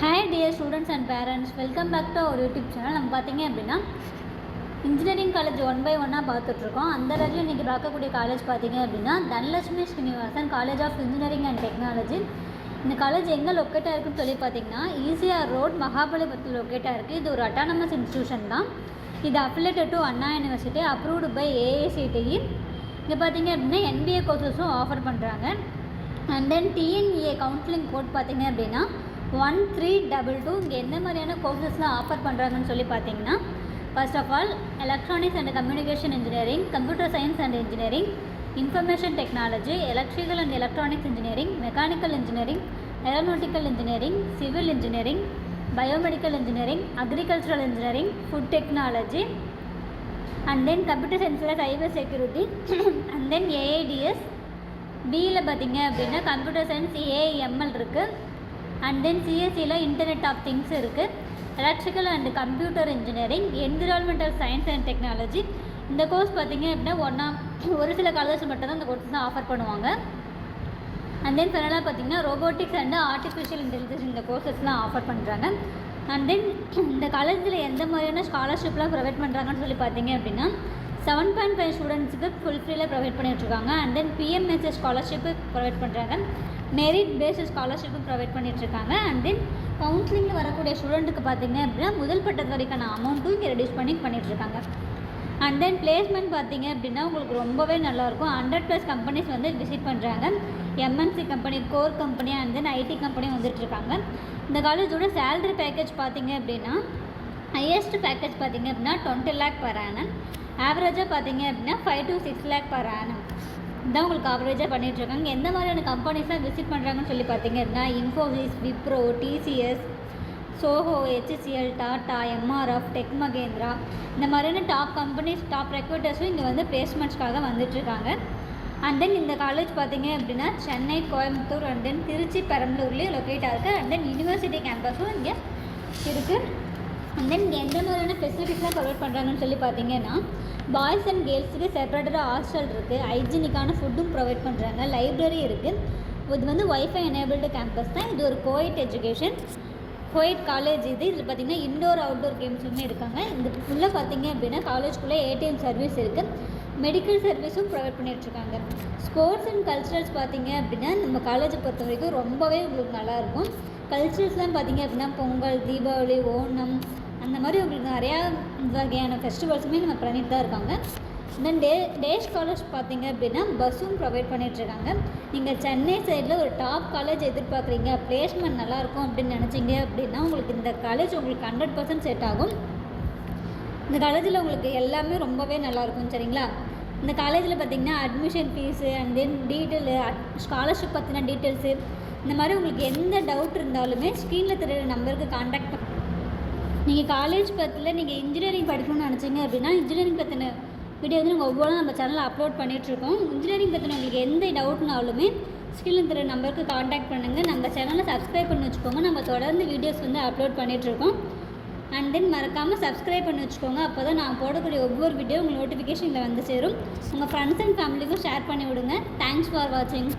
Hi dear students and parents, welcome back to our YouTube channel. நம்ம பார்த்தீங்க அப்படின்னா engineering college one by ஒன்னாக பார்த்துட்ருக்கோம். அந்த வரையும் இன்றைக்கி பார்க்கக்கூடிய காலேஜ் பார்த்தீங்க அப்படின்னா Dhanalakshmi Srinivasan college of engineering and technology. இந்த காலேஜ் எங்கே லொக்கேட்டாக இருக்குன்னு சொல்லி பார்த்தீங்கன்னா ஈசிஆர் ரோட் மகாபலிபுரத்தில் லொக்கேட்டாக இருக்குது. இது ஒரு அட்டானமஸ் இன்ஸ்டியூஷன் தான். இது affiliated to Anna university, approved by AICTE. இங்கே பார்த்தீங்க அப்படின்னா NBA கோர்சஸும் ஆஃபர் பண்ணுறாங்க. And then TNEA counselling code பார்த்தீங்க அப்படின்னா 1322. இங்கே எந்த மாதிரியான கோர்சஸ்லாம் ஆஃபர் பண்ணுறாங்கன்னு சொல்லி பார்த்தீங்கன்னா, first of all electronics and communication engineering, computer science and engineering, information technology, electrical and electronics engineering, mechanical engineering, aeronautical engineering, civil engineering, biomedical engineering, agricultural engineering, food technology, and then computer சயின்ஸில் cyber security, and then AIDS. பியில் பார்த்தீங்க அப்படின்னா computer science AIML இருக்குது. And then சிஎஸ்சியில் internet of things இருக்குது. Electrical and computer engineering, environmental science and technology. இந்த course பார்த்தீங்க அப்படின்னா ஒரு சில காலேஜ் மட்டும்தான் இந்த கோர்ஸ் தான் ஆஃபர் பண்ணுவாங்க. அண்ட் தென் ஃபைனலாக பார்த்தீங்கன்னா ரோபோட்டிக்ஸ் அண்ட் ஆர்டிஃபிஷியல் இன்டெலிஜென்ஸ் இந்த கோர்சஸ்லாம் ஆஃபர் பண்ணுறாங்க. அண்ட் தென் இந்த காலேஜில் எந்த மாதிரியான ஸ்காலர்ஷிப்லாம் ப்ரொவைட் பண்ணுறாங்கன்னு சொல்லி பார்த்தீங்க அப்படின்னா 7.5 ஸ்டூடெண்ட்ஸுக்கு ஃபுல் ஃப்ரீயில் ப்ரொவைட் பண்ணிகிட்ருக்காங்க. And then PMSS scholarship provide பண்ணுறாங்க. மெரிட் பேஸ்ட் ஸ்காலர்ஷிப்பும் ப்ரொவைட் பண்ணிகிட்ருக்காங்க. அண்ட் தென் கவுன்சிலிங்கில் வரக்கூடிய ஸ்டூடெண்ட்டுக்கு பார்த்தீங்க அப்படின்னா முதல் பட்டத்து வரைக்கான அமௌண்ட்டும் இங்கே ரெடியூஸ் பண்ணிகிட்ருக்காங்க. அண்ட் தென் பிளேஸ்மெண்ட் பார்த்தீங்க அப்படின்னா உங்களுக்கு ரொம்பவே நல்லாயிருக்கும். 100+ கம்பெனிஸ் வந்து விசிட் பண்ணுறாங்க. MNC company, core company, and then IT company வந்துட்டுருக்காங்க. இந்த காலேஜோட சேலரி பேக்கேஜ் பார்த்தீங்க அப்படின்னா ஹையஸ்ட் பேக்கேஜ் பார்த்தீங்க அப்படின்னா 20 lakh per annum. ஆவரேஜாக பார்த்தீங்க அப்படின்னா 5 to 6 lakh per annum இதான் உங்களுக்கு ஆவரேஜாக பண்ணிகிட்ருக்காங்க. எந்த மாதிரியான கம்பெனிஸ்லாம் விசிட் பண்ணுறாங்கன்னு சொல்லி பார்த்தீங்க அப்படின்னா Infosys, Wipro, TCS, Zoho, HCL, Tata, MRF, tech Mahindra, இந்த மாதிரியான டாப் கம்பெனிஸ், டாப் ரெக்ரூட்டர்ஸும் இங்கே வந்து பிளேஸ்மெண்ட்ஸ்க்காக வந்துட்டுருக்காங்க. அண்ட் தென் இந்த காலேஜ் பார்த்தீங்க அப்படின்னா சென்னை, கோயம்புத்தூர், அண்ட் தென் திருச்சி, பெரம்பலூர்லேயும் லொக்கேட்டாக இருக்குது. அண்ட் தென் யூனிவர்சிட்டி கேம்பஸும் இங்கே இருக்குது. அண்ட் தென் இங்கே எந்த மாதிரியான ஃபெசிலிட்டிஸ்லாம் ப்ரொவைட் பண்ணுறாங்கன்னு சொல்லி பார்த்தீங்கன்னா பாய்ஸ் அண்ட் கேர்ள்ஸுக்கு செப்பரேட்டடாக ஹாஸ்டல் இருக்குது. ஹைஜீனிக்கான ஃபுட்டும் ப்ரொவைட் பண்ணுறாங்க. லைப்ரரி இருக்குது. இது வந்து ஒய்ஃபை எனேபிள்டு கேம்பஸ் தான். இது ஒரு கோயட் எஜுகேஷன், கோயட் காலேஜ். இதில் பார்த்திங்கன்னா இன்டோர் அவுட்டோர் கேம்ஸுமே இருக்காங்க. இந்த ஃபுல்லாக பார்த்தீங்க அப்படின்னா காலேஜ்குள்ளே ஏடிஎம் சர்வீஸ் இருக்குது. மெடிக்கல் சர்வீஸும் ப்ரொவைட் பண்ணிகிட்ருக்காங்க. ஸ்போர்ட்ஸ் அண்ட் கல்ச்சுரல்ஸ் பார்த்தீங்க அப்படின்னா நம்ம காலேஜை பொறுத்த வரைக்கும் ரொம்பவே உங்களுக்கு நல்லாயிருக்கும். கல்ச்சுரல்ஸ்லாம் பார்த்தீங்க அப்படின்னா பொங்கல், தீபாவளி, ஓணம், அந்த மாதிரி உங்களுக்கு நிறையா வகையான ஃபெஸ்டிவல்ஸுமே நம்ம பண்ணிட்டு தான் இருக்காங்க. தென் டே ஸ்காலர்ஸ் பார்த்தீங்க அப்படின்னா பஸ்ஸும் ப்ரொவைட் பண்ணிகிட்ருக்காங்க. நீங்கள் சென்னை சைடில் ஒரு டாப் காலேஜ் எதிர்பார்க்குறீங்க, பிளேஸ்மெண்ட் நல்லாயிருக்கும் அப்படின்னு நினச்சிங்க அப்படின்னா உங்களுக்கு இந்த காலேஜ் உங்களுக்கு 100% செட் ஆகும். இந்த காலேஜில் உங்களுக்கு எல்லாமே ரொம்பவே நல்லாயிருக்கும். சரிங்களா? இந்த காலேஜில் பார்த்தீங்கன்னா admission fees, and then detail, scholarship பற்றின டீட்டெயில்ஸு, இந்த மாதிரி உங்களுக்கு எந்த டவுட் இருந்தாலுமே ஸ்க்ரீனில் தெரியுற நம்பருக்கு கான்டாக்ட் பண்ணி நீங்கள் காலேஜ் பற்றியில் நீங்கள் இன்ஜினியரிங் படிக்கணும்னு நினச்சிங்க அப்படின்னா இன்ஜினியரிங் பற்றின வீடியோ வந்து நாங்கள் ஒவ்வொன்றும் நம்ம சேனலில் அப்லோட் பண்ணிகிட்ருக்கோம். இன்ஜினியரிங் பற்றின உங்களுக்கு எந்த டவுட்னாலுமே ஸ்க்ரீனில் தெரியுற நம்பருக்கு கான்டாக்ட் பண்ணுங்கள். நம்ம சேனலை சப்ஸ்கிரைப் பண்ணி வச்சுக்கோங்க. நம்ம தொடர்ந்து வீடியோஸ் வந்து அப்லோட் பண்ணிகிட்ருக்கோம். அண்ட் தென் மறக்காமல் சப்ஸ்கிரைப் பண்ணி வச்சுக்கோங்க. அப்போ தான் நான் போடக்கூடிய ஒவ்வொரு வீடியோ உங்களுக்கு நோட்டிஃபிகேஷனில் வந்து சேரும். உங்கள் ஃப்ரெண்ட்ஸ் அண்ட் ஃபேமிலிக்கும் ஷேர் பண்ணி விடுங்க. தேங்க்ஸ் ஃபார் வாட்சிங்.